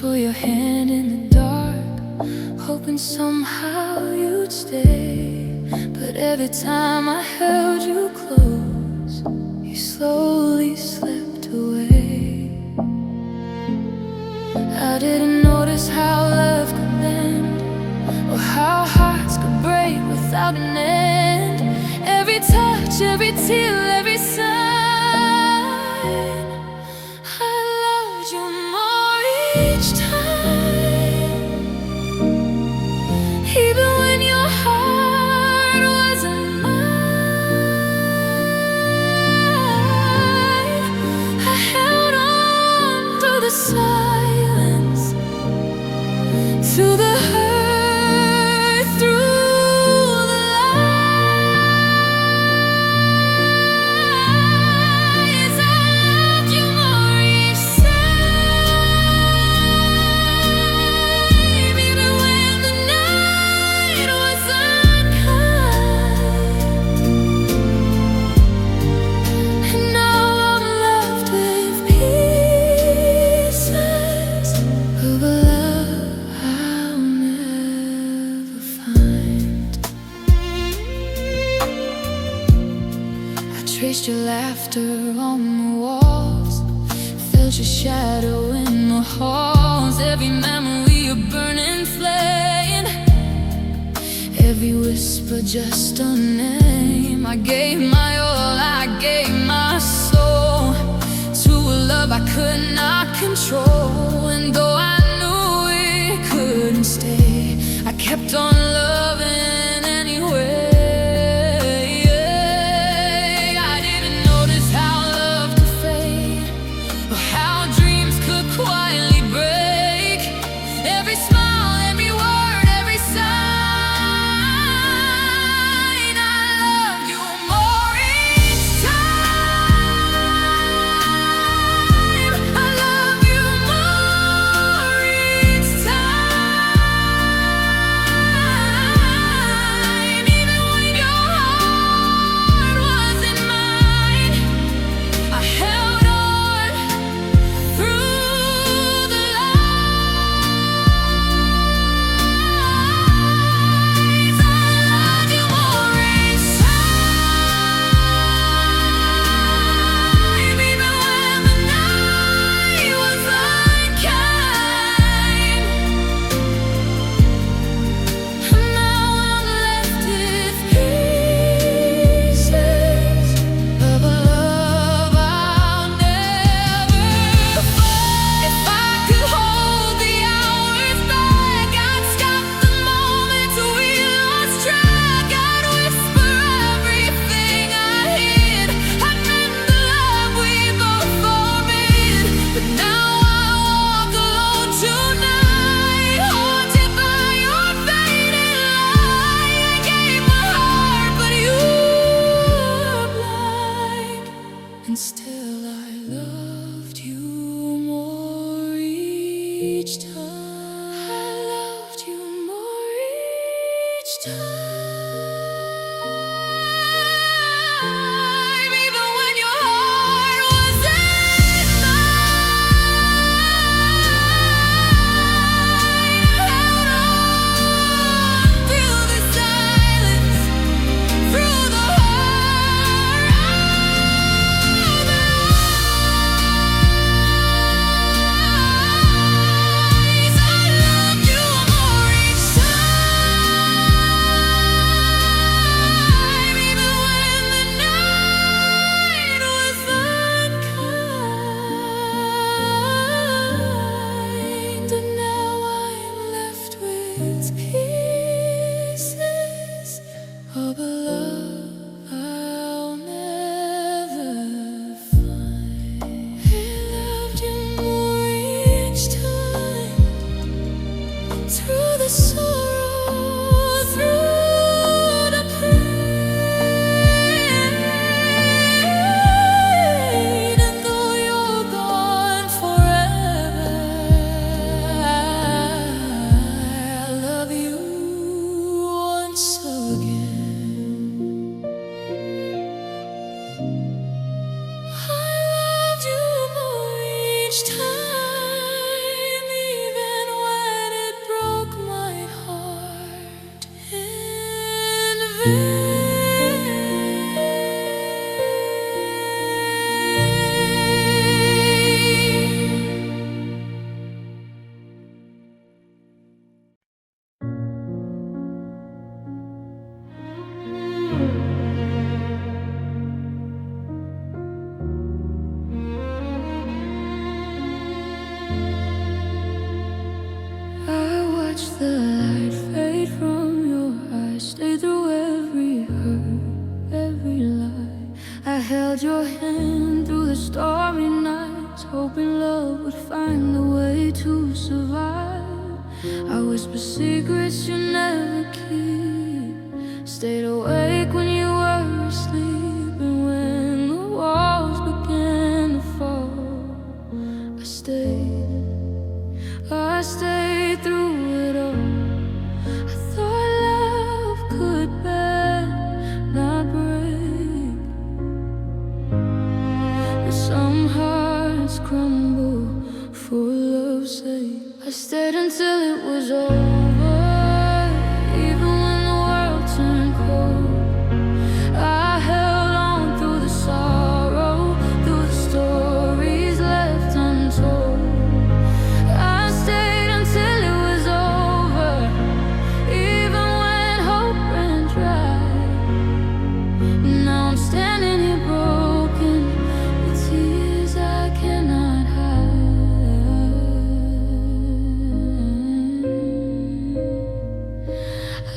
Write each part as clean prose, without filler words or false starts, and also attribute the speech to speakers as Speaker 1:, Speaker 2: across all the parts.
Speaker 1: for your hand in the dark, hoping somehow you'd stay. But every time I held you close, you slowly slipped away. I didn't notice how love could bend, or how hearts could break without an end. Every touch, every tear, every sign, I loved you more each time. Even when your heart wasn't mine, I held on through the silence, through the hurt, through the lies. I loved you more each time, even when the night was unkind. And now I'm left with pieces of a love I'll never find. I traced your laughter on the walls, felt your shadow in the halls. Every memory a burning flame, every whisper just a name. I gave my all, I gave my soul to a love I could not control. And though I knew it couldn't stay, I kept on loving anyway. I didn't notice how love could fade, or how dreams could quietly break. Every smile, every word, every sign, I loved you more held your hand through the stormy nights, hoping love would find a way to survive. I whispered secrets you never keep, stayed awake when you were asleep, and when the walls began to fall, I stayed through it all. I thought love could bend, not break, but some hearts crumble for love's sake. I stayed until it was over, even when the world turned cold. I held on through the sorrow, through the stories left untold. I stayed until it was over, even when hope ran dry. Now I'm standing here broken, with tears I cannot hide.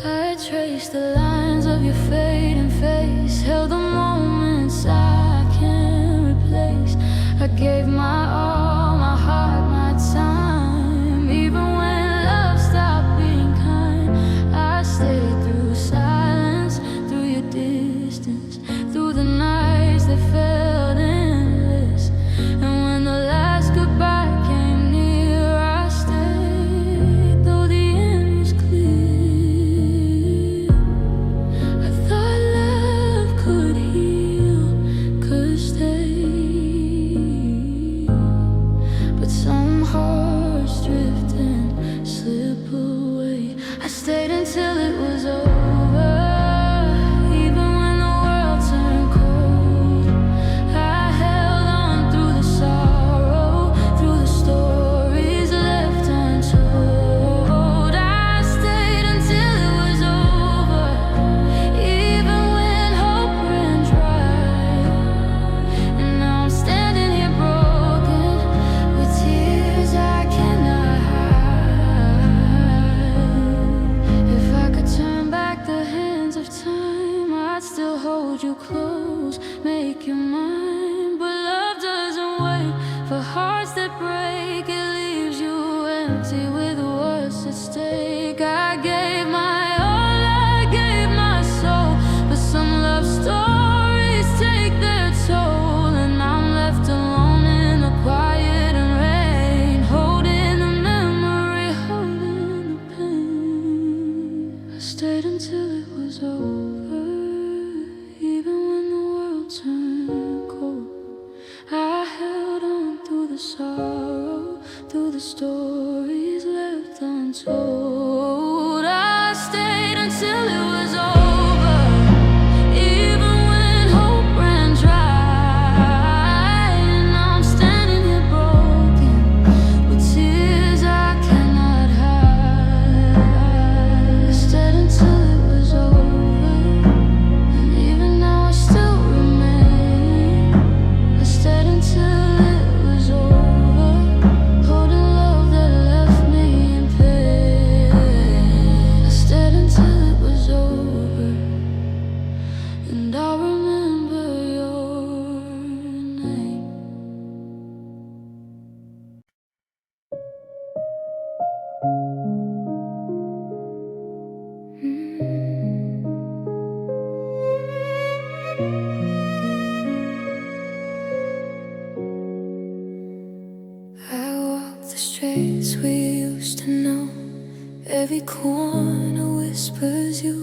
Speaker 1: I traced the lines of your fading face, held the moments I can't replace. I gave my all, my heart, my time, even when love stopped being kind. I stayed through silence, through your distance, through the nights that felt endless. And when the last goodbye came near, I stayed, though the end was clear. I thought love could heal, could stay, but some hearts drift and slip away. I stayed until it was over, even when the world turned cold. I held on through the sorrow, through the stories left untold. I stayed until it was over, even when hope ran dry. And now I'm standing here broken, with tears I cannot hide. If I could turn back the hands of time, I'd still hold you close, make you mine. But love doesn't wait for hearts that break, it leaves you empty with what's at stake. I gave my all, I gave my soul, but some love stories take their toll, and I'm left alone in the quiet and rain, holding the memory, holding the pain. I stayed until it was over, even when the world turned cold. I held on through the sorrow, through the stories left untold. I stayed until it was over, even when hope ran dry. And now I'm standing here broken, with tears I cannot hide. I stayed until it was over, and even now I still remain. I stayed until it was over, holding love that left me in pain. I stayed until it was over, and I remember your name. I walk the streets we used to know, every corner whispers you.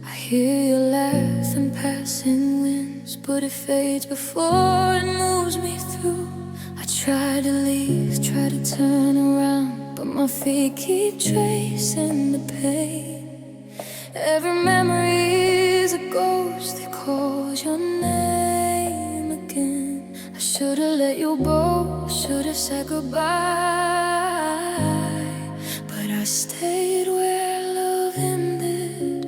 Speaker 1: I hear your laugh in passing winds, but it fades before it moves me through. I try to leave, try to turn around, but my feet keep tracing the pain. Every memory is a ghost that calls your name again. I should've let you go, should've said goodbye, but I stayed where love ended,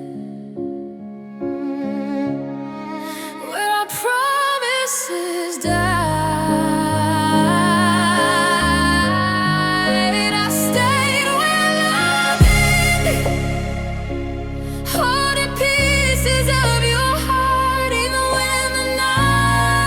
Speaker 1: where our promises died. I stayed where love ended, holding pieces of your heart, even when the night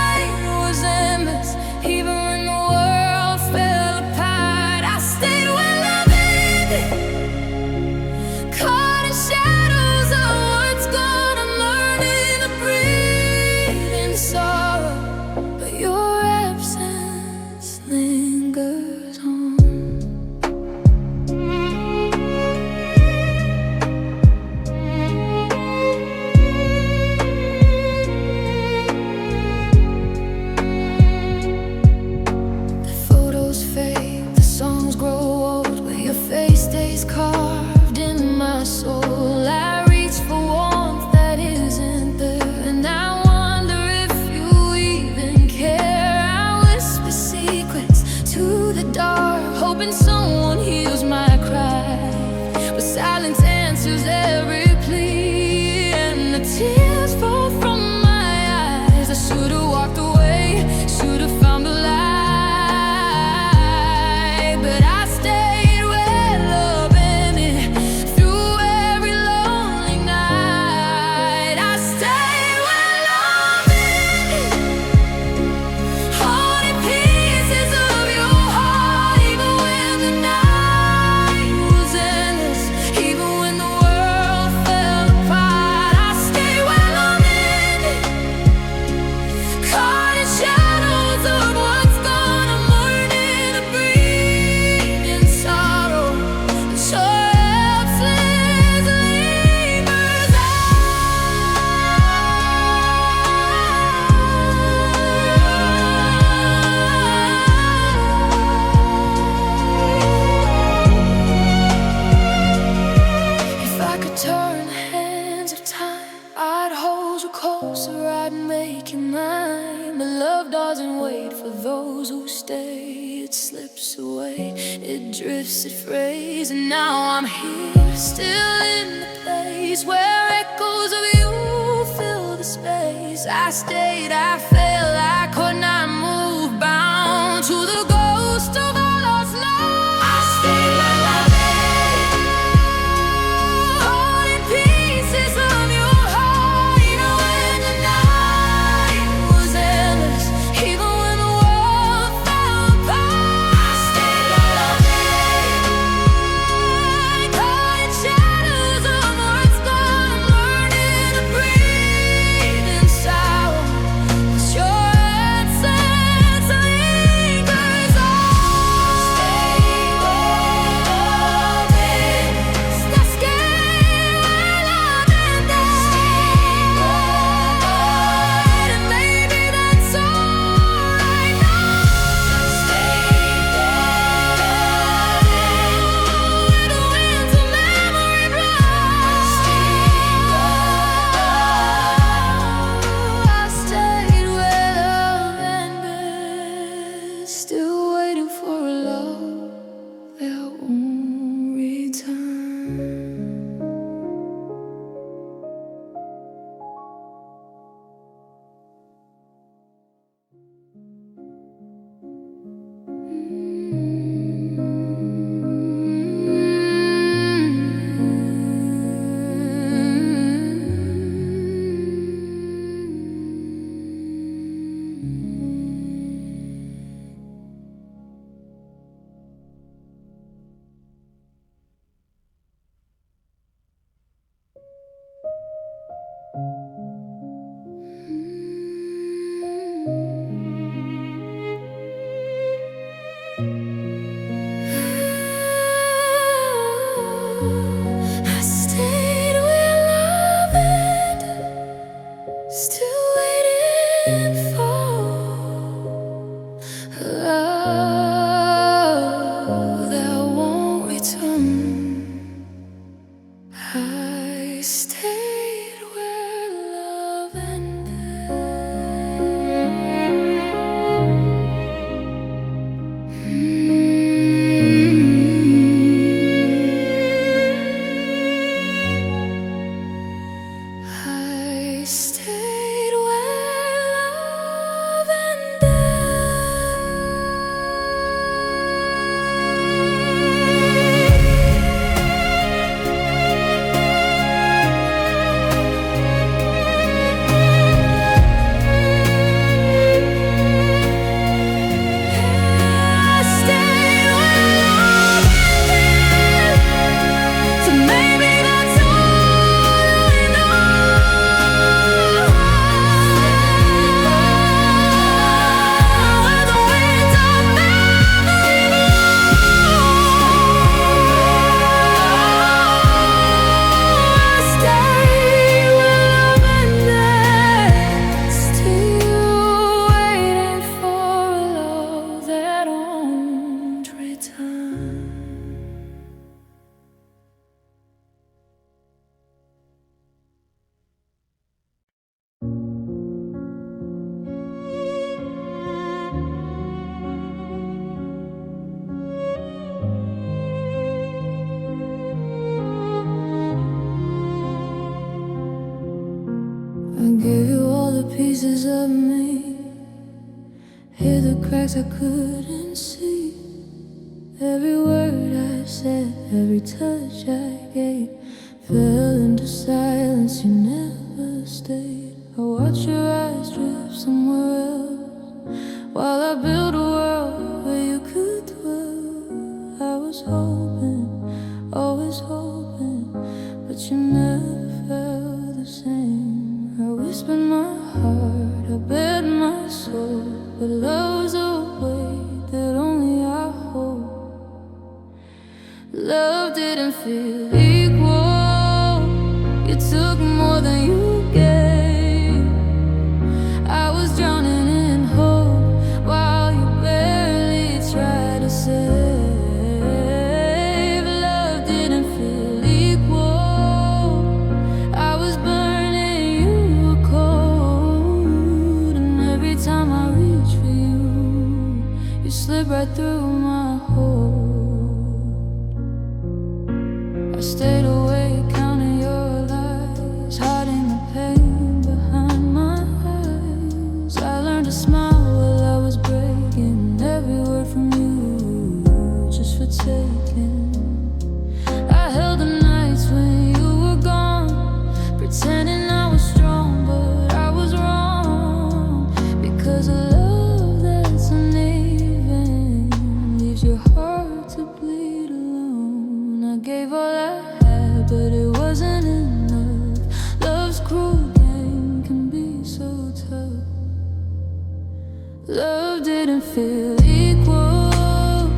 Speaker 1: closer, I'd make you mine. But love doesn't wait for those who stay. It slips away, it drifts, it frays. And now I'm here, still in the place where echoes of you fill the space. I stayed, I fell, I could not move, bound to the ghost of our lost love. I stayed where love is, holding pieces of your heart. Even when the night was endless, even when the world fell apart. I stayed where love is, caught in shadows of what's gone, learning to breathe in silence. 'Cause your essence lingers on. Stay where love is, not scared where love ended. Stay where love, and maybe that's alright now. Stay where love is, where the winds of memory blow. Stay where I stayed where love ended, still waiting for a love that won't return. I stayed where love ended, still waiting for love that won't return. I stayed where love I stayed where love I stayed where love ended, so maybe that's all I know. Where the winds of memory blow. I stayed where love ended, still waiting for a love that won't return. I gave you all the pieces of me, hid the cracks I couldn't see. Every word I said, every touch I gave, fell into silence, you never stayed. I watched your eyes drift somewhere else, while I built a world where you could dwell. I was hoping, always hoping, but you never felt the same. I whispered my heart, I bared my soul, but love's a weight that only I hold. Love didn't feel equal, you took more than you gave. I was drowning in hope while you barely tried to save. Love didn't feel equal, I was burning, you were cold. slipped right through my hold. I stayed awake counting your lies, hiding the pain behind my eyes. I learned to smile while I was breaking, every word from you just for taking. I held the nights when you were gone, pretending I was strong, but I was wrong. Because a love that's uneven leaves your heart to bleed alone. I gave all I had, but it wasn't enough. Love's cruel game can be so tough. Love didn't feel equal.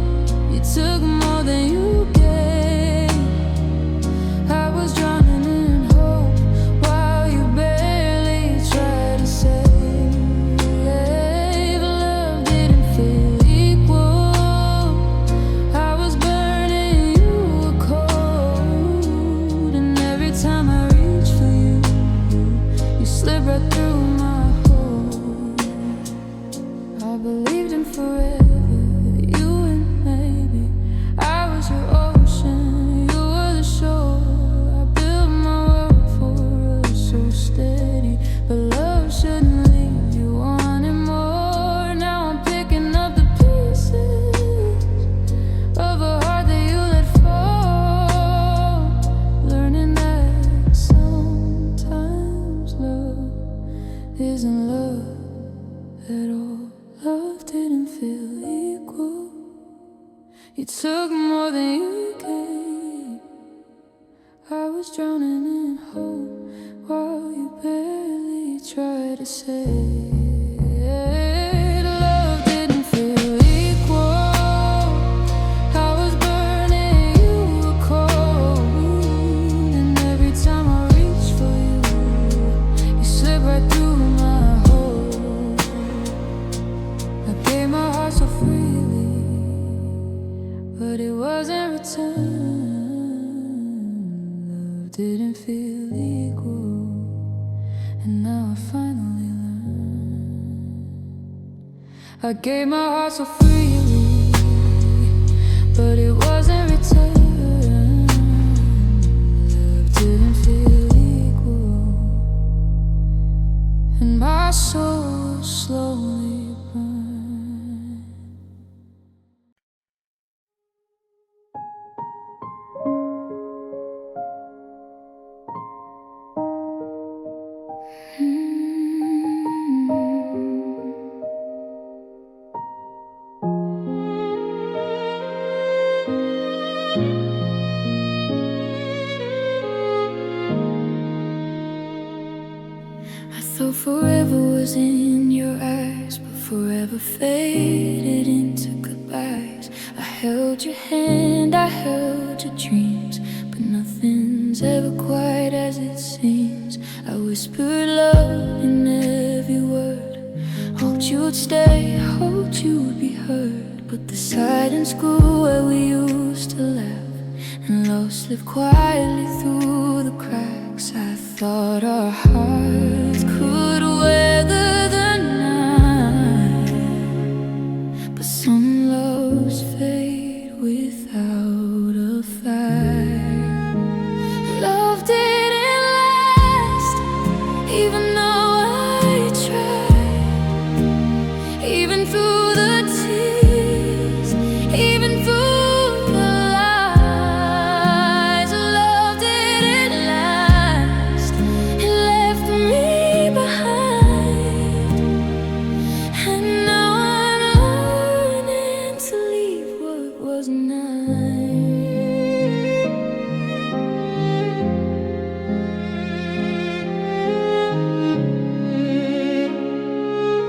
Speaker 1: You took more than you gave. I was drowning in hope while you barely tried to save. Love didn't feel equal. I was burning, you were cold. And every time I reached for you, you slipped right through my hole. I believed in forever, you and maybe I was your ocean, you were the shore. I built my world for us so steady, but love shouldn't leave you wanting more. Now I'm picking up the pieces of a heart that you let fall, learning that sometimes love isn't love at all. Love didn't feel equal. You took more than you gave. I was drowning in hope while you barely tried to save. Love didn't feel equal. I was burning, you were cold. And every time I reached for you, you slipped right through my hole. I gave my heart so freely, but it wasn't returned. Love didn't feel equal, and now I finally learned. I gave my heart so freely, but it wasn't returned. Love didn't feel equal, and my soul slowly burned. I thought forever was in your eyes, but forever faded into goodbyes. I held your hand, I held your dreams, but nothing's ever quite as it seems. I whispered love in every word, hoped you would stay, hoped you would be heard. But the silence grew where we used to laugh, and love slipped quietly through the cracks. I thought our hearts could weather the night, but some loves fade without a fire. Love didn't last, even though I tried. Even through the tears, even through the lies, love didn't last. It left me behind, and now I'm learning to leave what was mine.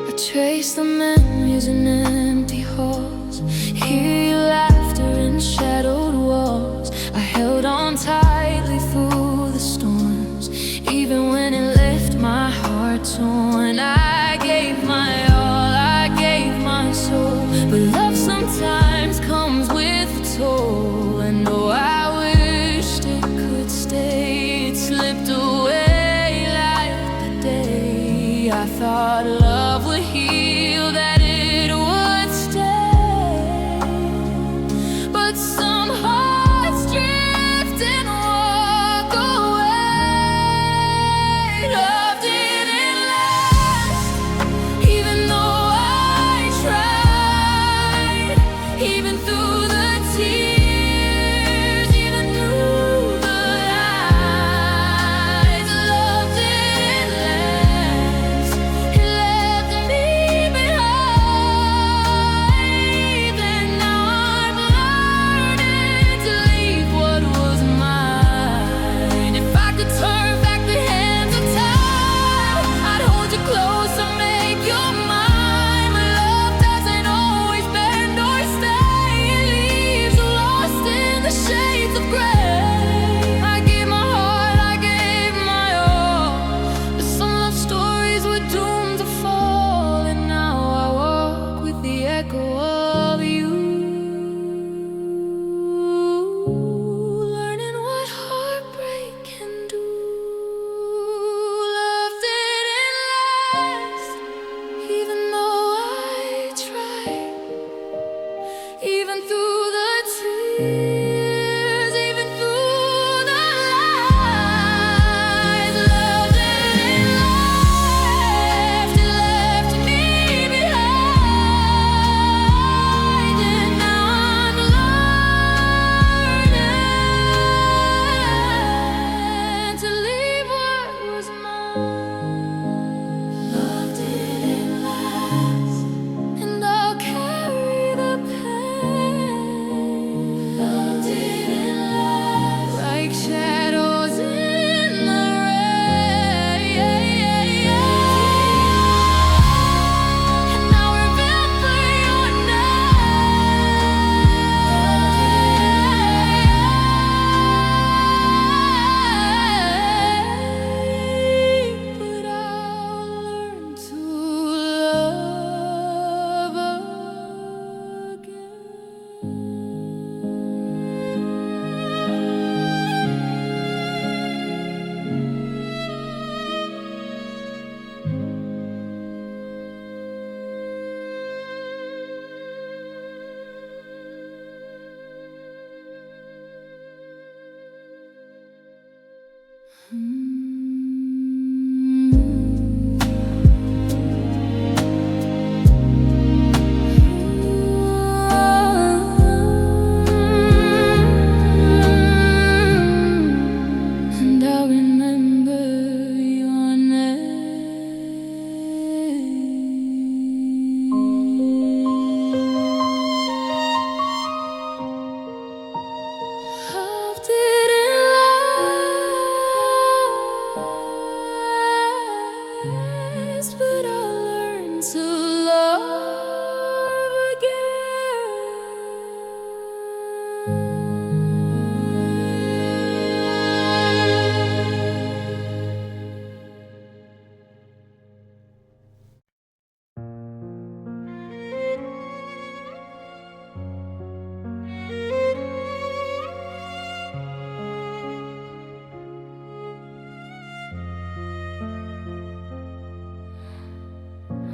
Speaker 1: I trace the memories in empty halls, hear your laughter in shadowed walls. I held on tightly through the storms, even when it left my heart torn. I gave my all, I gave my soul, but love sometimes comes with a toll. And though I wished it could stay, it slipped away like the day I thought love would heal, that it would stay.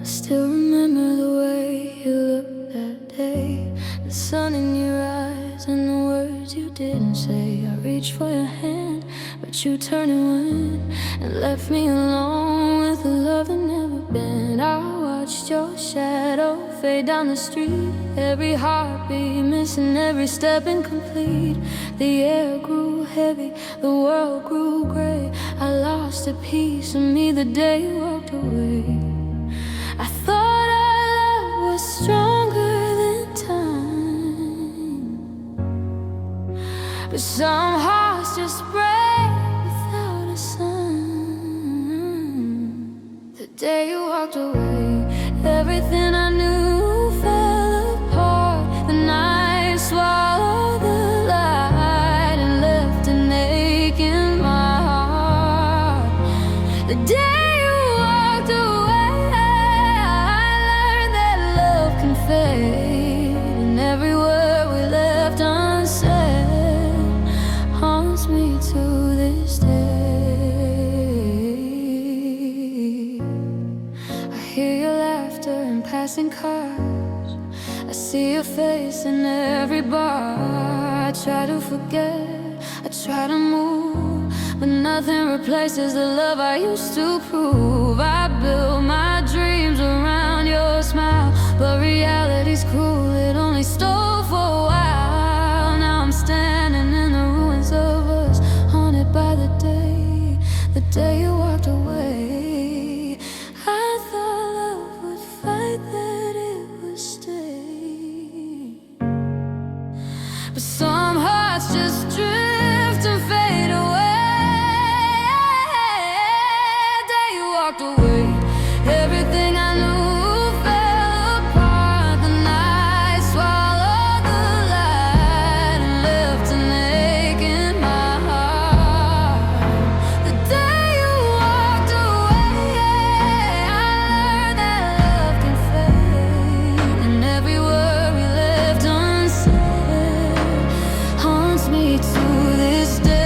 Speaker 1: I still remember the way you looked that day, the sun in your eyes and the words you didn't say. I reached for your hand, but you turned and went and left me alone with a love that never been. I watched your shadow fade down the street, every heartbeat missing, every step incomplete. The air grew heavy, the world grew gray. I lost a piece of me the day you walked away. I thought our love was stronger than time, but some hearts just break without a sign. The day you walked away, everything I knew fell apart. The night swallowed the light and left an ache in my heart. The day you walked away, I learned that love can fade, and every word we left unsaid haunts me to this day. I hear your laughter in passing cars, I see your face in every bar. I try to forget, I try to move, but nothing replaces the love I used to prove. I built my dreams around your smile, but reality's cruel, it only stole for a while. Now I'm standing in the ruins of us, haunted by the day you walked away. I thought love would fight, that it would stay, but some hearts just drift and fade away. The day you walked away, everything I knew fell apart. The night swallowed the light and left an ache in my heart. The day you walked away, I learned that love can fade, and every word we left unsaid haunts me to this day.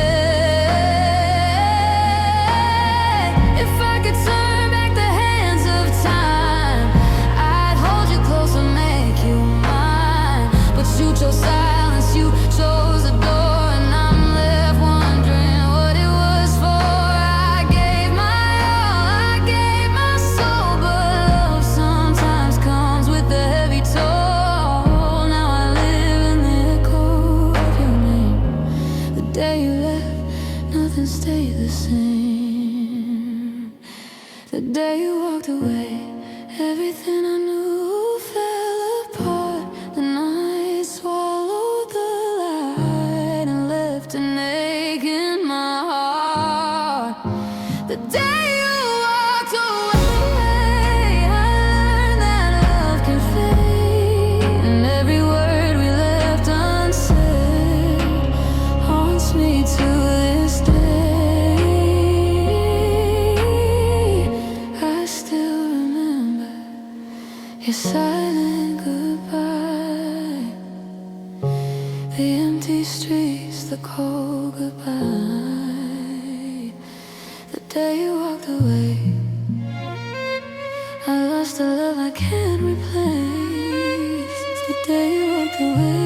Speaker 1: If I could turn back the hands of time, I'd hold you close and make you mine. But you chose silence, you chose the door, and I'm left wondering what it was for. I gave my all, I gave my soul, but love sometimes comes with a heavy toll. Now I live in the echo of your name. The day you left, nothing stayed the same. The day you walked away, everything I knew fell apart. The night swallowed the light and left an ache in my heart. The day you walked away, I learned that love can fade, and every word we left unsaid haunts me to this day. I still remember your silent goodbye, the empty streets, the cold goodbye. The day you walked away, I lost a love I can't replace. The day you walked away,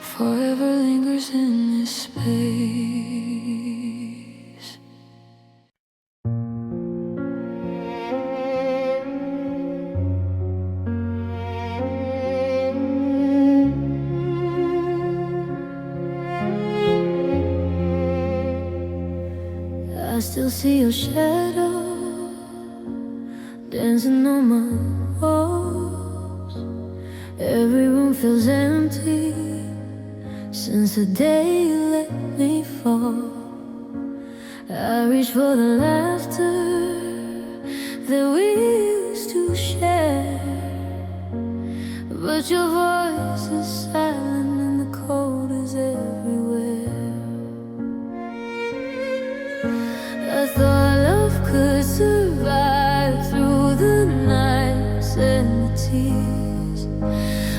Speaker 1: forever lingers in this space. I still see your shadow dancing on my walls. Every room feels empty since the day you let me fall. I reach for the laughter that we used to share, but your voice is silent and the cold is everywhere. I thought love could survive through the nights and the tears,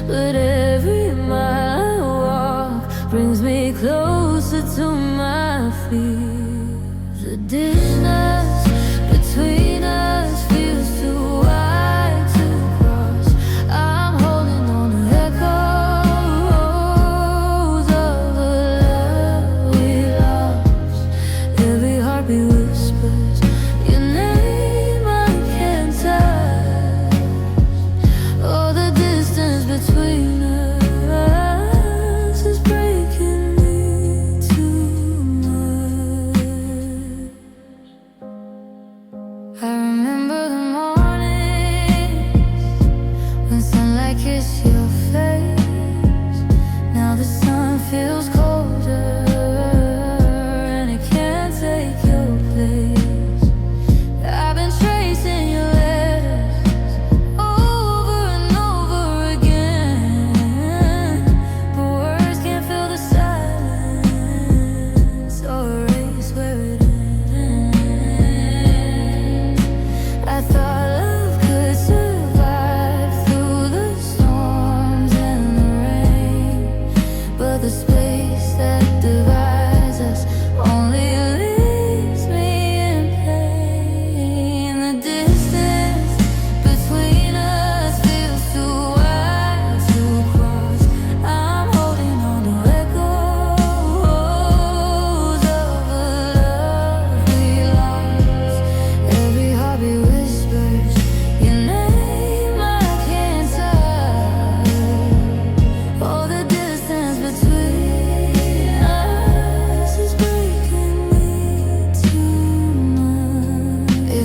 Speaker 1: but every mile I walk brings me closer to my fears. The dinner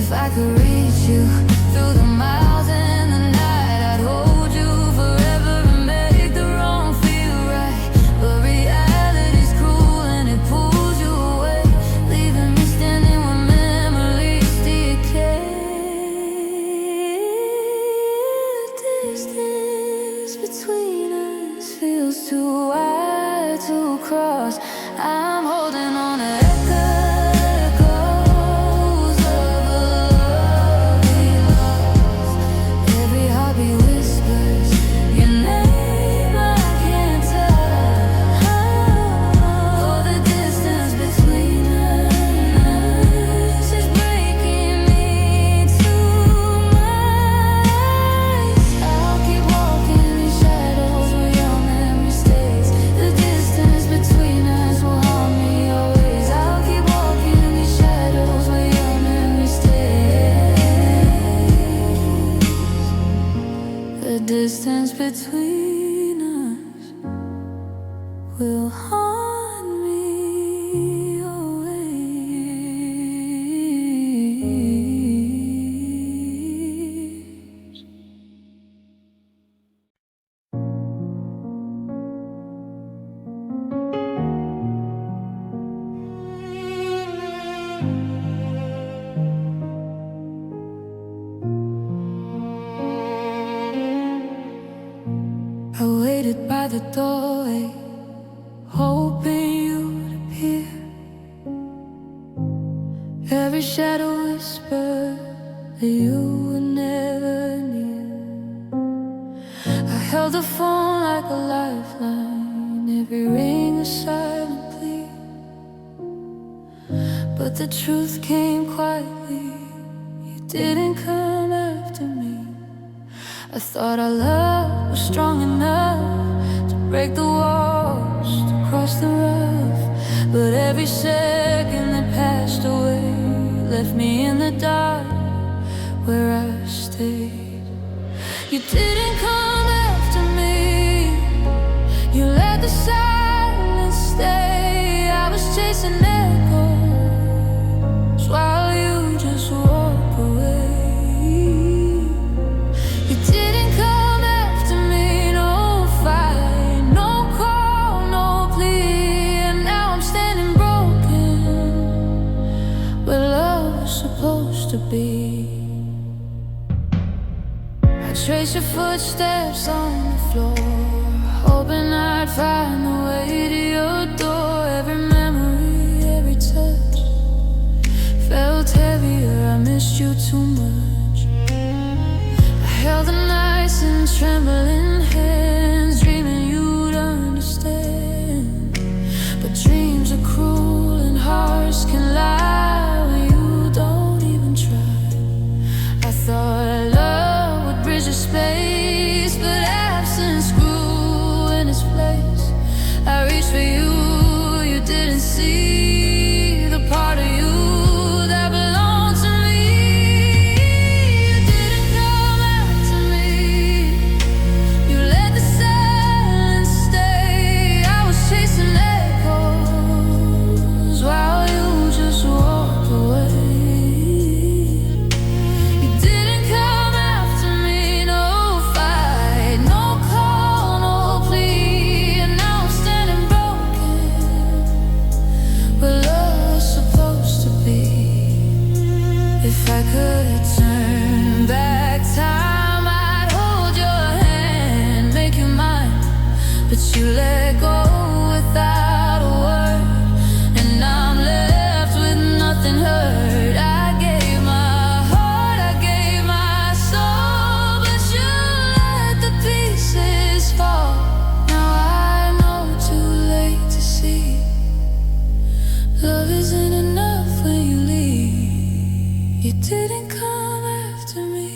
Speaker 1: If I could reach you through the miles and the night, I'd hold you forever and make the wrong feel right. But reality's cruel and it pulls you away, leaving me standing where memories decay. The distance between us feels too wide to cross. I'm holding on to echoes of a love we lost. Every heartbeat whispers your name I can't touch. Oh, the distance between us is breaking me too much. I'll keep walking these shadows where your memory stays. The distance between us will haunt me always. I'll keep walking these shadows where your memory stays. The distance between us will haunt me always. I waited by the doorway, hoping you'd appear. Every shadow whispered that you were never near. I held the phone like a lifeline, every ring a silent plea. But the truth came quietly, you didn't come after me. I thought our love was strong enough to break the walls, to cross the rough. But every second that passed away left me in the dark where I stayed. You didn't come after me, you let the silence stay. I was chasing echoes while you just walk away. You didn't come after me, no fight, no call, no plea. And now I'm standing broken where love was supposed to be. I trace your footsteps on the floor, hoping I'd find the way to your door. Every memory, every touch felt heavier, I missed you too much. I held the nights in trembling hands, dreaming you'd understand. But dreams are cruel and hearts can lie when you don't even try. I thought love would bridge the space, but absence grew in its place. I reached for you, you didn't see the part of you that belonged to me. You didn't come after me, you let the silence stay. I was chasing echoes while you just walked away. You didn't come after me, no fight, no call, no plea. And now I'm standing broken where love was supposed to be. If I could turn back time, I'd hold your hand, make you mine. But you let go without a word, and I'm left with nothing hurt. I gave my heart, I gave my soul, but you let the pieces fall. Now I know too late to see love isn't enough when you leave. You didn't come after me,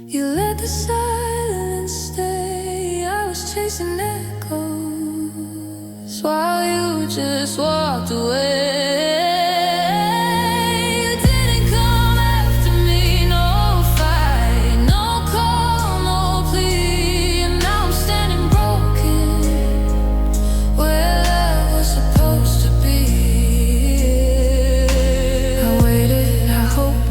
Speaker 1: you let the silence stay. I was chasing echoes while you just walked away. You didn't come after me, no fight, no call, no plea. And now I'm standing broken where love was supposed to be. I waited, I hoped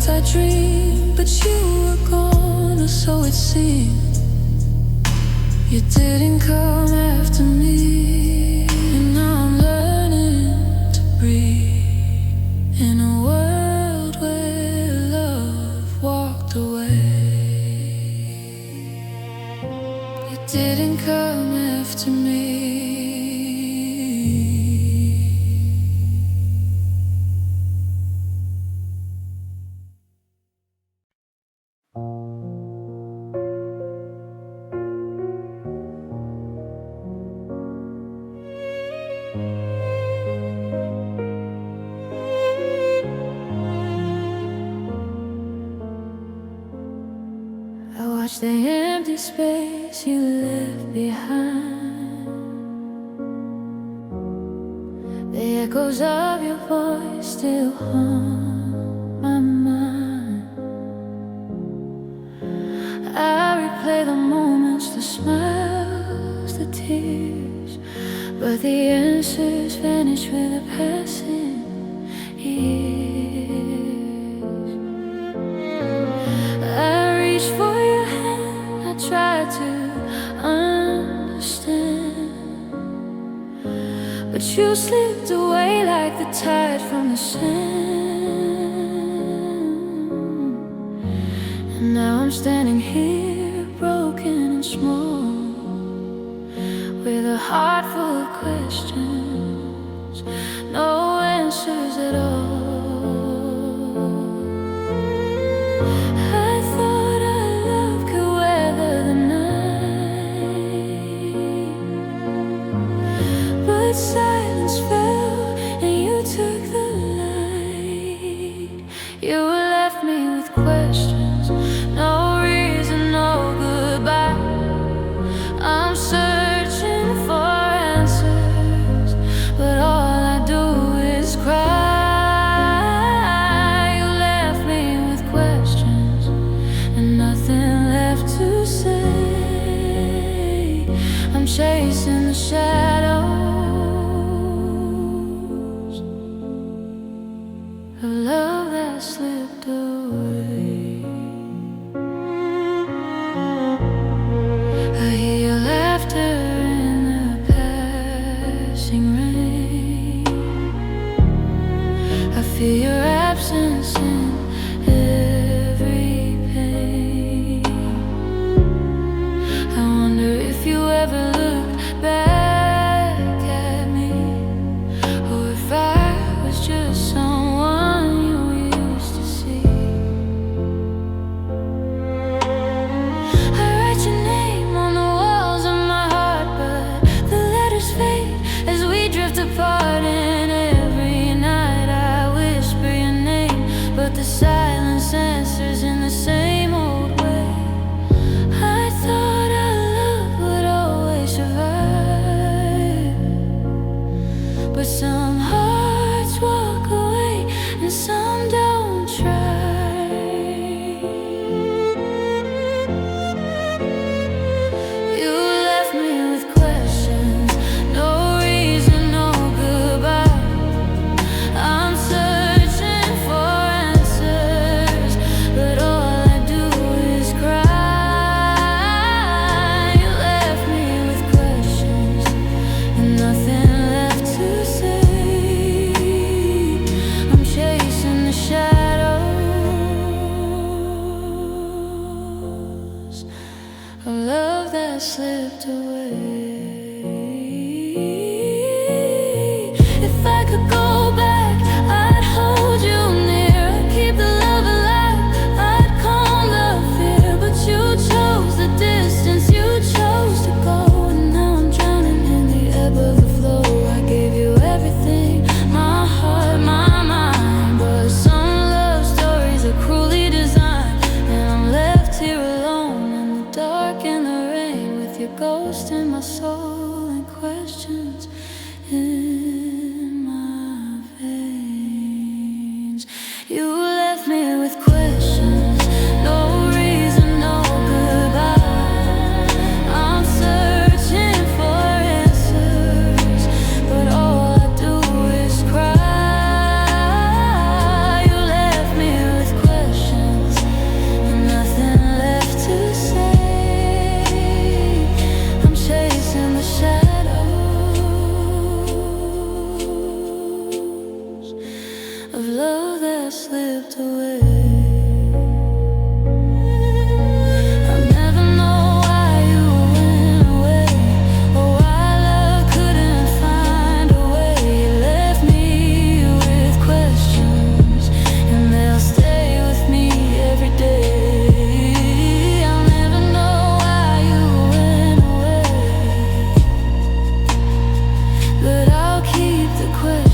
Speaker 1: seemed. You didn't come after me, and now I'm learning to breathe in a world where love walked away. You didn't come after me. I watch the empty space you left behind, the echoes of your voice still haunt my mind. I replay the moments, the smiles, the tears, but the answers vanish with the passing years. I reach for your hand, I try to understand, but you slipped away like the tide from the sand. And now I'm standing here, broken and small, with a heart full of questions, no answers at all. I thought our love could weather the night, but silence fell and you took the light. You left me with questions, no reason, no goodbye. I'm searching for answers, but all I do is cry. You left me with questions and nothing left to say. I'm chasing the shadows of love that slipped away. I hear your laughter in the passing rain. I feel your absence in every pain. I wonder if you ever looked back at me, or if I was just someone you used to see. I write your name on the walls of my heart, but the letters fade as we drift apart. And every night I whisper your name, but the silence answers in the same old way. I thought our love would always survive, but some hearts walk away and some don't try. You left me with questions, no reason, no goodbye. I'm searching for answers, but all I do is cry. You left me with questions and nothing left to say. I'm chasing the shadows of love that slipped away. If I could go back, I'd hold you near, I'd keep the love alive, I'd calm the fear. But you chose the distance, you chose to go, and now I'm drowning in the ebb of the flow. I gave you everything, my heart, my mind, but some love stories are cruelly designed, and I'm left here alone in the dark and the rain, with your ghost in my soul and questions in my veins. You left me with questions, no reason, no goodbye. I'm searching for answers, but all I do is cry. You left me with questions and nothing left to say. slipped away. I'll never know why you went away, or why love couldn't find a way. You left me with questions, and they'll stay with me every day. I'll never know why you went away, but I'll keep the questions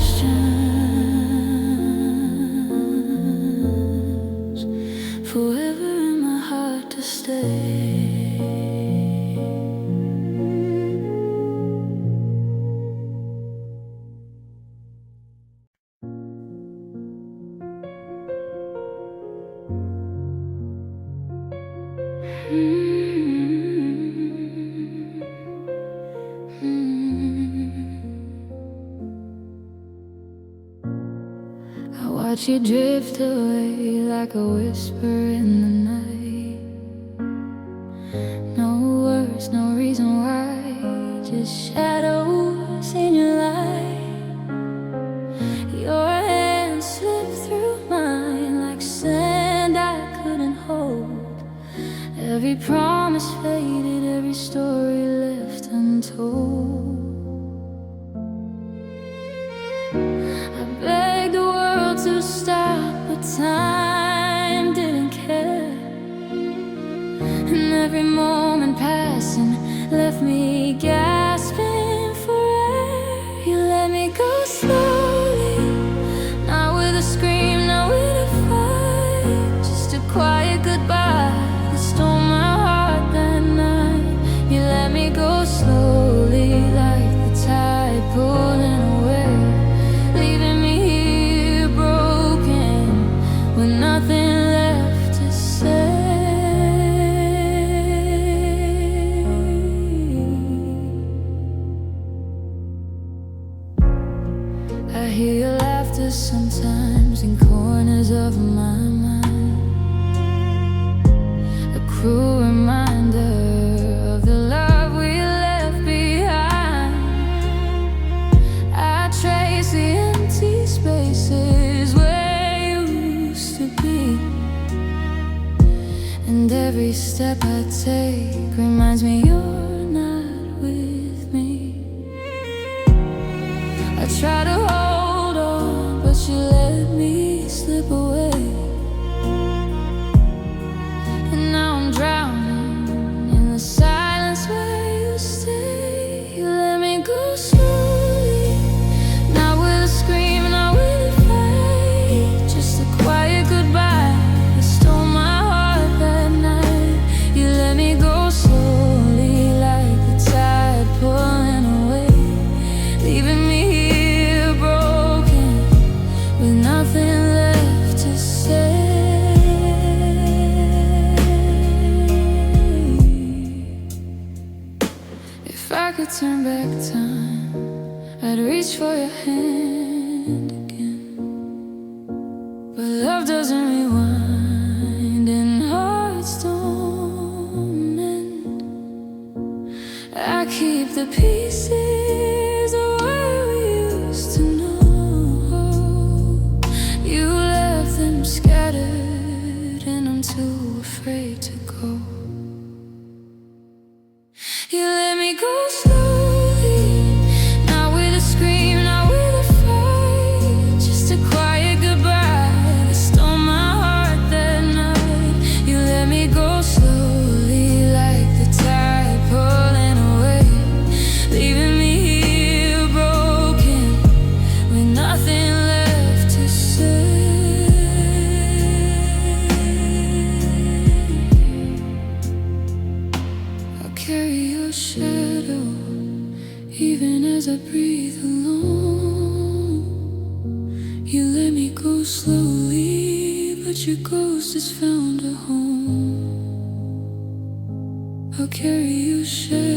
Speaker 1: forever in my heart to stay. I watch you drift away like a whisper in the night. No words, no reason why, just shadows in your light. Your hand slipped through mine like sand I couldn't hold. Every promise faded, every story left untold. I begged the world to stop, but time didn't care. And every moment passing left me gasping for air. You let me go slowly, not with a scream, not with a fight, just a quiet goodbye that stole my heart that night. You let me go slowly like the tide pulling away, leaving me here broken with nothing left to say. I hear your laughter sometimes in corners of my mind, a cruel reminder of the love we left behind. I trace the empty spaces where you used to be, and every step I take reminds me you're not with me. I try to hold on, but you let me slip away, and now I'm drowning in the silence where you stay. You let me go slowly, not with a scream, not with a fight, just a quiet goodbye that stole my heart that night. You let me go slowly like the tide pulling away, leaving me here broken with nothing left to say. If I could turn back time, I'd reach for your hand again. But love doesn't rewind, and hearts don't mend. I keep the pieces of where we used to know. You left them scattered, and I'm too afraid to go. You let me go slowly, not with a scream, not with a fight, just a quiet goodbye that stole my heart that night. You let me go slowly like the tide pulling away, leaving me here broken with nothing left to say. I'll carry your shadow even as I breathe alone. You let me go slowly, but your ghost has found a home. I'll carry your shadow